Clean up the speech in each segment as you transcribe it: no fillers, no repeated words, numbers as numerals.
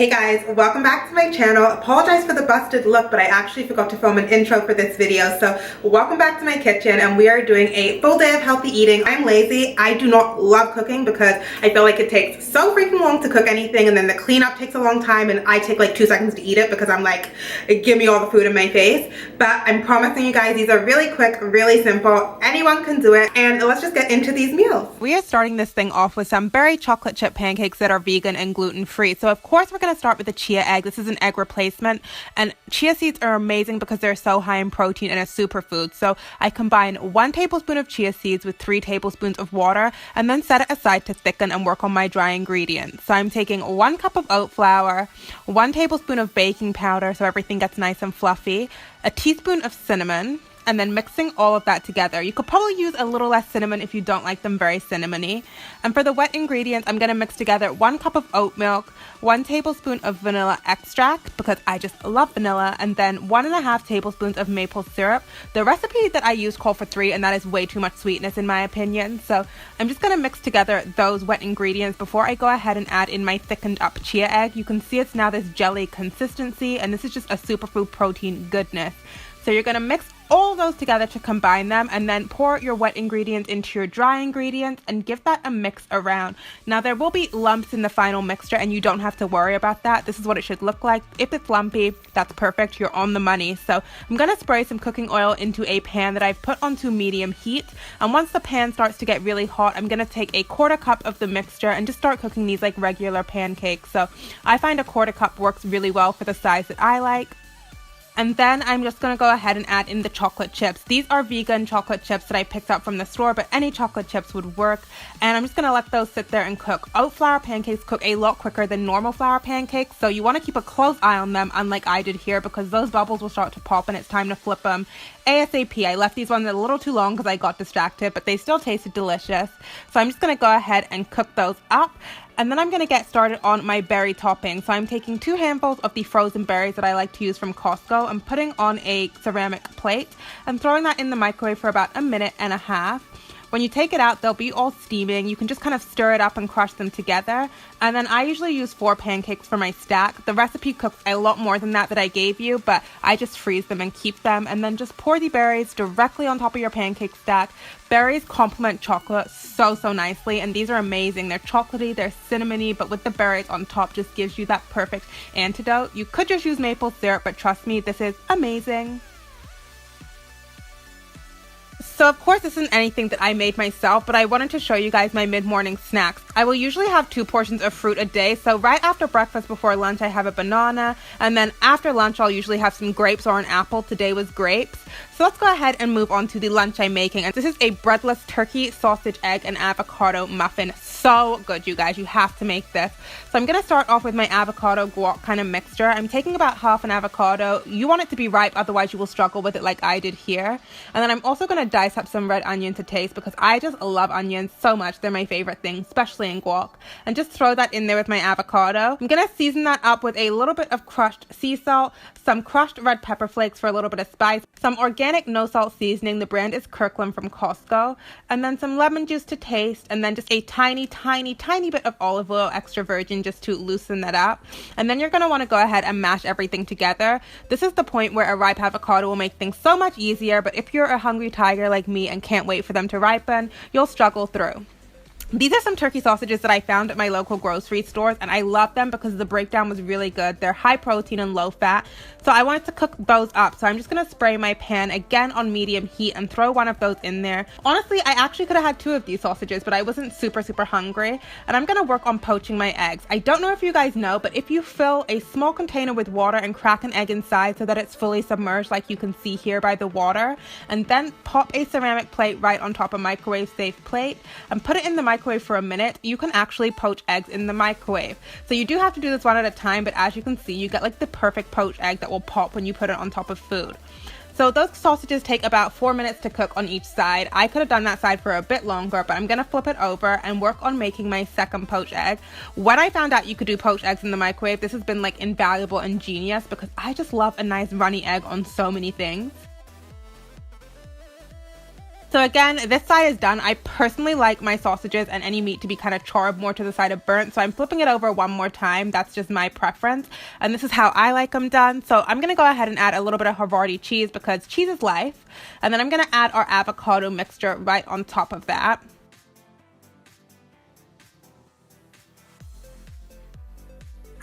Hey guys, welcome back to my channel. Apologize for the busted look, but I actually forgot to film an intro for this video. So welcome back to my kitchen, and we are doing a full day of healthy eating. I'm lazy. I do not love cooking because I feel like it takes so freaking long to cook anything, and then the cleanup takes a long time, and I take like 2 seconds to eat it because I'm like, give me all the food in my face. But I'm promising you guys, these are really quick, really simple. Anyone can do it, and let's just get into these meals. We are starting this thing off with some berry chocolate chip pancakes that are vegan and gluten-free. So of course we're going to start with the chia egg. This is an egg replacement, and chia seeds are amazing because they're so high in protein and a superfood. So I combine 1 tablespoon of chia seeds with 3 tablespoons of water and then set it aside to thicken and work on my dry ingredients. So I'm taking 1 cup of oat flour, 1 tablespoon of baking powder so everything gets nice and fluffy, a teaspoon of cinnamon, and then mixing all of that together. You could probably use a little less cinnamon if you don't like them very cinnamony. And for the wet ingredients, I'm going to mix together 1 cup of oat milk, 1 tablespoon of vanilla extract because I just love vanilla, and then 1.5 tablespoons of maple syrup. The recipe that I use called for 3, and that is way too much sweetness in my opinion. So I'm just going to mix together those wet ingredients before I go ahead and add in my thickened up chia egg. You can see it's now this jelly consistency, and this is just a superfood protein goodness. So you're going to mix all those together to combine them, and then pour your wet ingredients into your dry ingredients and give that a mix around. Now there will be lumps in the final mixture, and you don't have to worry about that. This is what it should look like. If it's lumpy, that's perfect. You're on the money. So I'm going to spray some cooking oil into a pan that I've put onto medium heat, and once the pan starts to get really hot, I'm going to take a 1/4 cup of the mixture and just start cooking these like regular pancakes. So I find a 1/4 cup works really well for the size that I like. And then I'm just going to go ahead and add in the chocolate chips. These are vegan chocolate chips that I picked up from the store, but any chocolate chips would work. And I'm just going to let those sit there and cook. Oat flour pancakes cook a lot quicker than normal flour pancakes, so you want to keep a close eye on them, unlike I did here, because those bubbles will start to pop and it's time to flip them ASAP. I left these ones a little too long because I got distracted, but they still tasted delicious. So I'm just going to go ahead and cook those up. And then I'm going to get started on my berry topping. So I'm taking 2 handfuls of the frozen berries that I like to use from Costco and putting on a ceramic plate and throwing that in the microwave for about 1.5 minutes. When you take it out, they'll be all steaming. You can just kind of stir it up and crush them together. And then I usually use 4 pancakes for my stack. The recipe cooks a lot more than that I gave you, but I just freeze them and keep them. And then just pour the berries directly on top of your pancake stack. Berries complement chocolate so nicely, and these are amazing. They're chocolatey, they're cinnamony, but with the berries on top just gives you that perfect antidote. You could just use maple syrup, but trust me, this is amazing. So of course this isn't anything that I made myself, but I wanted to show you guys my mid-morning snacks. I will usually have 2 portions of fruit a day. So right after breakfast before lunch I have a banana, and then after lunch I'll usually have some grapes or an apple. Today was grapes. So let's go ahead and move on to the lunch I'm making. And this is a breadless turkey, sausage, egg, and avocado muffin. So good, you guys. You have to make this. So I'm going to start off with my avocado guac kind of mixture. I'm taking about half an avocado. You want it to be ripe, otherwise you will struggle with it like I did here. And then I'm also going to dice up some red onion to taste because I just love onions so much. They're my favorite thing, especially in guac. And just throw that in there with my avocado. I'm going to season that up with a little bit of crushed sea salt, some crushed red pepper flakes for a little bit of spice, some organic no salt seasoning. The brand is Kirkland from Costco, and then some lemon juice to taste, and then just a tiny bit of olive oil, extra virgin, just to loosen that up. And then you're going to want to go ahead and mash everything together. This is the point where a ripe avocado will make things so much easier, but if you're a hungry tiger like me and can't wait for them to ripen, you'll struggle through. These are some turkey sausages that I found at my local grocery stores, and I love them because the breakdown was really good. They're high protein and low fat, so I wanted to cook those up. So I'm just going to spray my pan again on medium heat and throw 1 of those in there. Honestly, I actually could have had 2 of these sausages, but I wasn't super hungry, and I'm going to work on poaching my eggs. I don't know if you guys know, but if you fill a small container with water and crack an egg inside so that it's fully submerged like you can see here by the water, and then pop a ceramic plate right on top of a microwave safe plate and put it in the microwave for a minute, you can actually poach eggs in the microwave. So you do have to do this 1 at a time, but as you can see, you get like the perfect poached egg that will pop when you put it on top of food. So those sausages take about 4 minutes to cook on each side. I could have done that side for a bit longer, but I'm going to flip it over and work on making my second poached egg. When I found out you could do poached eggs in the microwave, this has been like invaluable and genius because I just love a nice runny egg on so many things. So again, this side is done. I personally like my sausages and any meat to be kind of charred more to the side of burnt. So I'm flipping it over one more time. That's just my preference. And this is how I like them done. So I'm going to go ahead and add a little bit of Havarti cheese because cheese is life. And then I'm going to add our avocado mixture right on top of that.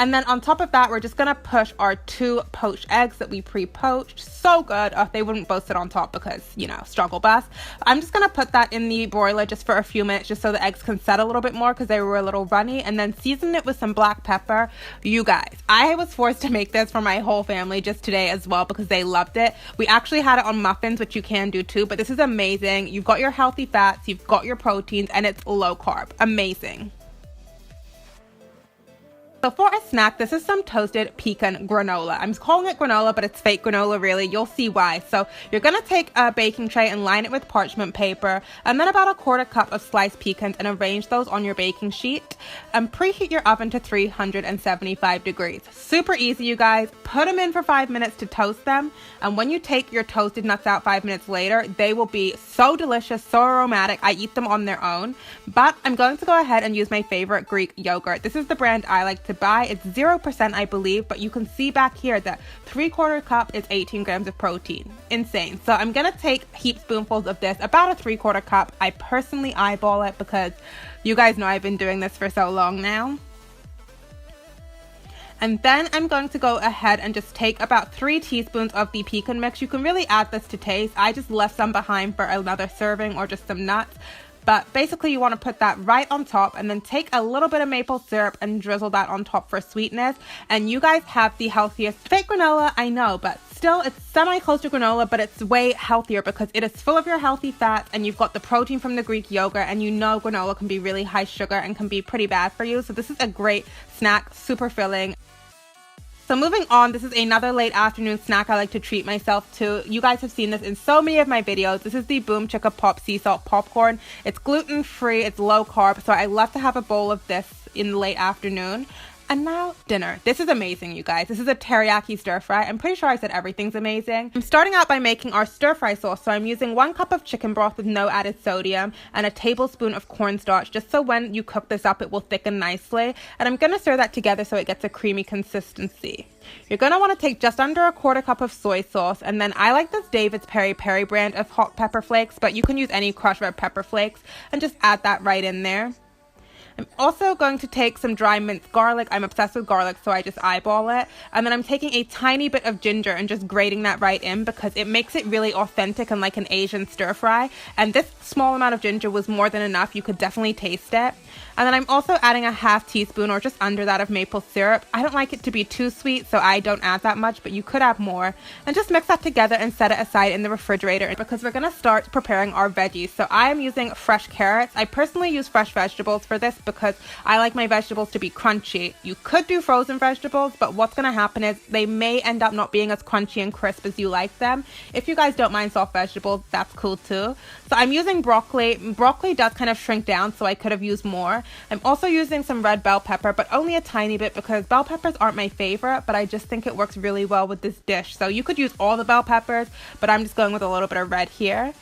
And then on top of that, we're just gonna push our 2 poached eggs that we pre-poached. So good. Oh, they wouldn't both sit on top because, you know, struggle bus. I'm just gonna put that in the broiler just for a few minutes just so the eggs can set a little bit more because they were a little runny, and then season it with some black pepper. You guys, I was forced to make this for my whole family just today as well because they loved it. We actually had it on muffins, which you can do too, but this is amazing. You've got your healthy fats, you've got your proteins, and it's low carb. Amazing. So for a snack, this is some toasted pecan granola. I'm calling it granola, but it's fake granola really. You'll see why. So you're going to take a baking tray and line it with parchment paper, and then about a 1/4 cup of sliced pecans, and arrange those on your baking sheet. And preheat your oven to 375 degrees. Super easy, you guys. Put them in for 5 minutes to toast them. And when you take your toasted nuts out 5 minutes later, they will be so delicious, so aromatic. I eat them on their own. But I'm going to go ahead and use my favorite Greek yogurt. This is the brand I like to buy. It's 0%, I believe, but you can see back here that 3/4 cup is 18 grams of protein. Insane. So I'm gonna take heap spoonfuls of this, about a 3/4 cup. I personally eyeball it because you guys know I've been doing this for so long now. And then I'm going to go ahead and just take about 3 teaspoons of the pecan mix. You can really add this to taste. I just left some behind for another serving or just some nuts. But basically you want to put that right on top, and then take a little bit of maple syrup and drizzle that on top for sweetness. And you guys have the healthiest fake granola, I know, but still it's semi-close to granola, but it's way healthier because it is full of your healthy fats, and you've got the protein from the Greek yogurt, and you know granola can be really high sugar and can be pretty bad for you. So this is a great snack, super filling. So moving on, this is another late afternoon snack I like to treat myself to. You guys have seen this in so many of my videos. This is the Boom Chicka Pop Sea Salt Popcorn. It's gluten-free, it's low carb, so I love to have a bowl of this in the late afternoon. And now dinner. This is amazing, you guys. This is a teriyaki stir fry. I'm pretty sure I said everything's amazing. I'm starting out by making our stir fry sauce. So I'm using 1 cup of chicken broth with no added sodium and a tablespoon of cornstarch, just so when you cook this up, it will thicken nicely. And I'm gonna stir that together so it gets a creamy consistency. You're gonna wanna take just under a 1/4 cup of soy sauce, and then I like this David's Peri Peri brand of hot pepper flakes, but you can use any crushed red pepper flakes, and just add that right in there. I'm also going to take some dry minced garlic. I'm obsessed with garlic, so I just eyeball it. And then I'm taking a tiny bit of ginger and just grating that right in because it makes it really authentic and like an Asian stir fry. And this small amount of ginger was more than enough. You could definitely taste it. And then I'm also adding a 1/2 teaspoon or just under that of maple syrup. I don't like it to be too sweet, so I don't add that much, but you could add more. And just mix that together and set it aside in the refrigerator because we're gonna start preparing our veggies. So I am using fresh carrots. I personally use fresh vegetables for this because I like my vegetables to be crunchy. You could do frozen vegetables, but what's gonna happen is they may end up not being as crunchy and crisp as you like them. If you guys don't mind soft vegetables, that's cool too. So I'm using broccoli. Broccoli does kind of shrink down, so I could have used more. I'm also using some red bell pepper, but only a tiny bit because bell peppers aren't my favorite, but I just think it works really well with this dish. So you could use all the bell peppers, but I'm just going with a little bit of red here.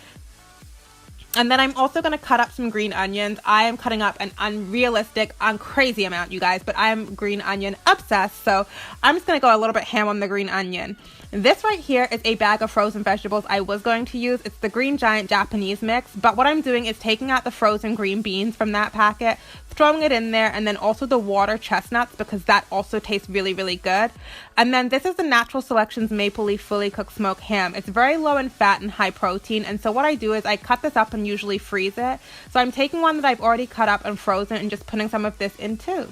And then I'm also going to cut up some green onions. I am cutting up an unrealistic, crazy amount, you guys, but I am green onion obsessed, so I'm just going to go a little bit ham on the green onion. This right here is a bag of frozen vegetables I was going to use. It's the Green Giant Japanese mix, but what I'm doing is taking out the frozen green beans from that packet, throwing it in there, and then also the water chestnuts because that also tastes really, really good. And then this is the Natural Selections Maple Leaf Fully Cooked Smoked Ham. It's very low in fat and high protein, and so what I do is I cut this up and usually freeze it. So I'm taking one that I've already cut up and frozen and just putting some of this in too.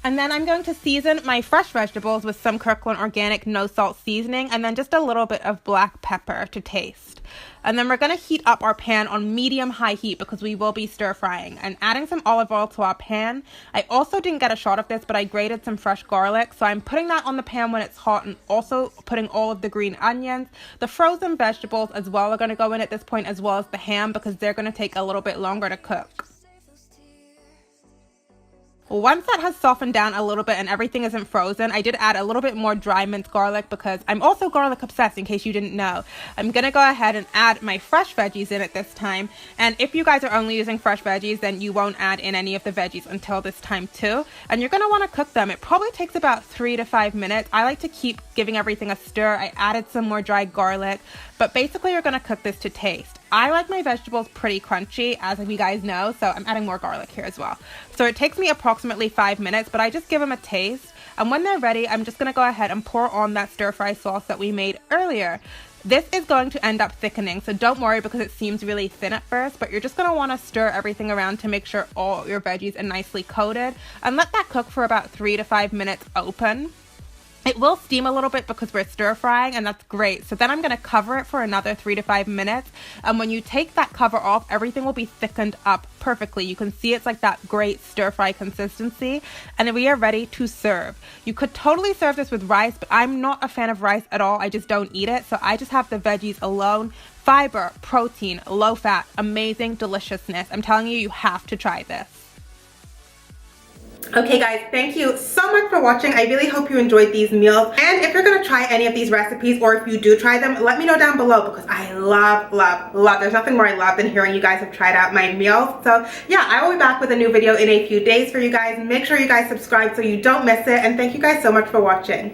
And then I'm going to season my fresh vegetables with some Kirkland organic no salt seasoning and then just a little bit of black pepper to taste. And then we're going to heat up our pan on medium-high heat because we will be stir frying and adding some olive oil to our pan. I also didn't get a shot of this, but I grated some fresh garlic. So I'm putting that on the pan when it's hot and also putting all of the green onions. The frozen vegetables as well are going to go in at this point as well as the ham because they're going to take a little bit longer to cook. Once that has softened down a little bit and everything isn't frozen, I did add a little bit more dry minced garlic because I'm also garlic obsessed, in case you didn't know. I'm gonna go ahead and add my fresh veggies in at this time. And if you guys are only using fresh veggies, then you won't add in any of the veggies until this time too. And you're gonna wanna cook them. It probably takes about 3 to 5 minutes. I like to keep giving everything a stir. I added some more dry garlic, but basically you're gonna cook this to taste. I like my vegetables pretty crunchy, as you guys know, so I'm adding more garlic here as well. So it takes me approximately 5 minutes, but I just give them a taste. And when they're ready, I'm just gonna go ahead and pour on that stir fry sauce that we made earlier. This is going to end up thickening, so don't worry because it seems really thin at first, but you're just gonna wanna stir everything around to make sure all your veggies are nicely coated, and let that cook for about 3 to 5 minutes open. It will steam a little bit because we're stir frying, and that's great. So then I'm going to cover it for another 3 to 5 minutes. And when you take that cover off, everything will be thickened up perfectly. You can see it's like that great stir fry consistency. And then we are ready to serve. You could totally serve this with rice, but I'm not a fan of rice at all. I just don't eat it. So I just have the veggies alone. Fiber, protein, low fat, amazing deliciousness. I'm telling you, you have to try this. Okay guys, thank you so much for watching. I really hope you enjoyed these meals. And if you're gonna try any of these recipes, or if you do try them, let me know down below because I love, there's nothing more I love than hearing you guys have tried out my meals. So yeah, I will be back with a new video in a few days for you guys. Make sure you guys subscribe so you don't miss it. And thank you guys so much for watching.